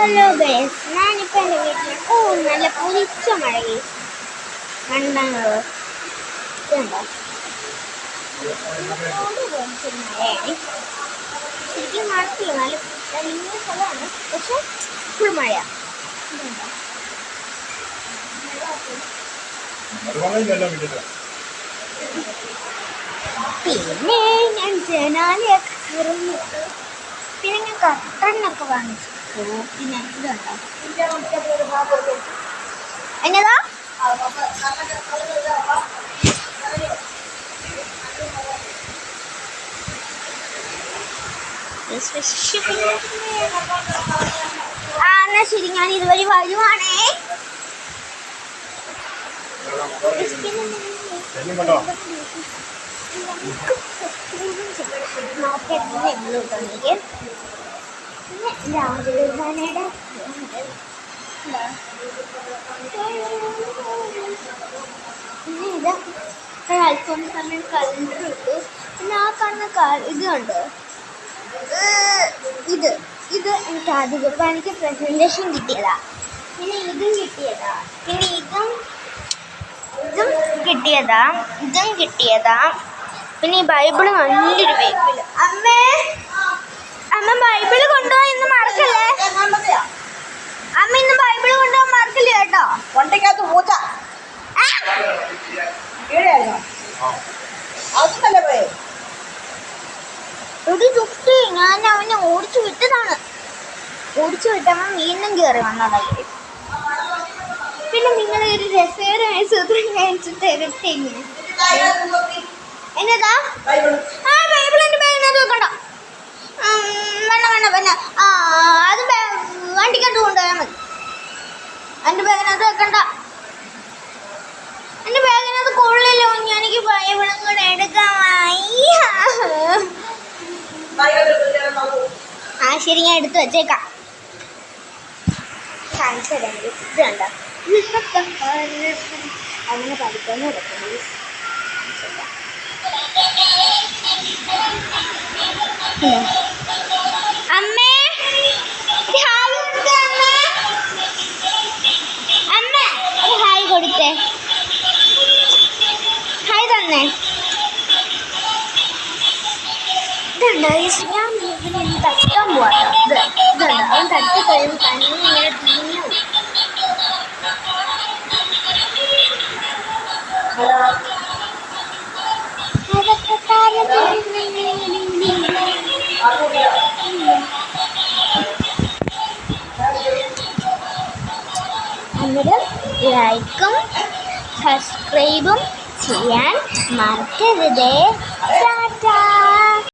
Hello guys, ഞാനിപ്പോൾ എൻ്റെ വീട്ടിൽ നല്ല പൊരിച്ച മഴ ഗൈസ് കണ്ടോ? ഇതുണ്ടോ? മഴയാണ് ശരിക്കും മഴക്കില്ല, നല്ല തെളിഞ്ഞ സ്ഥലമാണ്, പക്ഷെ ഫുൾ മഴ. പിന്നെ ഞാൻ ജനാലയൊക്കെ തുറന്നിട്ട് പിന്നെ ഞാൻ കട്ടനൊക്കെ വാങ്ങിച്ചു. പിന്നെ ഇതുണ്ടോ എന്നതാ എന്നാ ശരി, ഞാൻ ഇതുവഴി വരുവാണേ. രാജധാനിയുടെ പിന്നെ ഇത് അൽഫോൺസ് സമയം കലണ്ടർ ഇട്ടു. പിന്നെ ആ കാണുന്ന ഇതുണ്ട്, ഇത് എനിക്ക് ആദ്യ കുർബാനയ്ക്ക് പ്രസൻറ്റേഷൻ കിട്ടിയതാ. പിന്നെ ഇതും കിട്ടിയതാ. പിന്നെ ഇതും കിട്ടിയതാ. പിന്നെ ഈ ബൈബിള് നല്ലൊരു ബൈബിള്. അമ്മ ബൈബിള് കൊണ്ടുപോയി ഇന്ന് മറക്കല്ലേ. അമ്മ ഇന്ന് ബൈബിള് കൊണ്ടുപോകാൻ മറക്കല്ലേ കേട്ടോ. വണ്ടിക്കകത്ത് പൂച്ച ഒരു ചുറ്റി ഞാൻ അവനെ ഓടിച്ചു വിട്ടതാണ്. ഓടിച്ചു വിട്ടവൻ വീണ്ടും കയറി വന്നതായി. പിന്നെ നിങ്ങളെ ഒരു രസകരമായ സൂത്രം കാണിച്ചു തരട്ടെ. എന്നതാ? ആ ബൈബിൾ എൻ്റെ ബാഗിനകത്ത് വെക്കണ്ട. വേണ്ട അത് വണ്ടിക്കകത്ത് കൊണ്ടുപോയാൽ മതി. എൻ്റെ ബാഗിനകത്ത് വെക്കണ്ട. എൻ്റെ ബാഗിനകത്ത് കൊള്ളില്ലോ. എനിക്ക് ബൈബിളും കൂടെ എടുക്കാൻ വയ്യ. ആ ശരി, ഞാൻ എടുത്ത് വെച്ചേക്കാം. കാണിച്ചു തരാം. ഇത് കണ്ടോ? അങ്ങനെ പഠിക്കാൻ കൊടുക്കുന്നു. അമ്മേ ഹായ് കൊടുത്തേ. അമ്മ ഒരു ഹായ് കൊടുത്തേ. ഹായ് തന്നെ. ഇതുണ്ടോ? ഞാൻ ഇതിനെ തട്ടാൻ പോവാട്ടോ. ഇതുണ്ടോ? അവൻ തട്ടി കഴിയുമ്പോൾ തന്നെ ഇങ്ങനെ തിരിഞ്ഞു. അന്നേരം ലൈക്കും സബ്സ്ക്രൈബും ചെയ്യാൻ മറക്കരുതേ.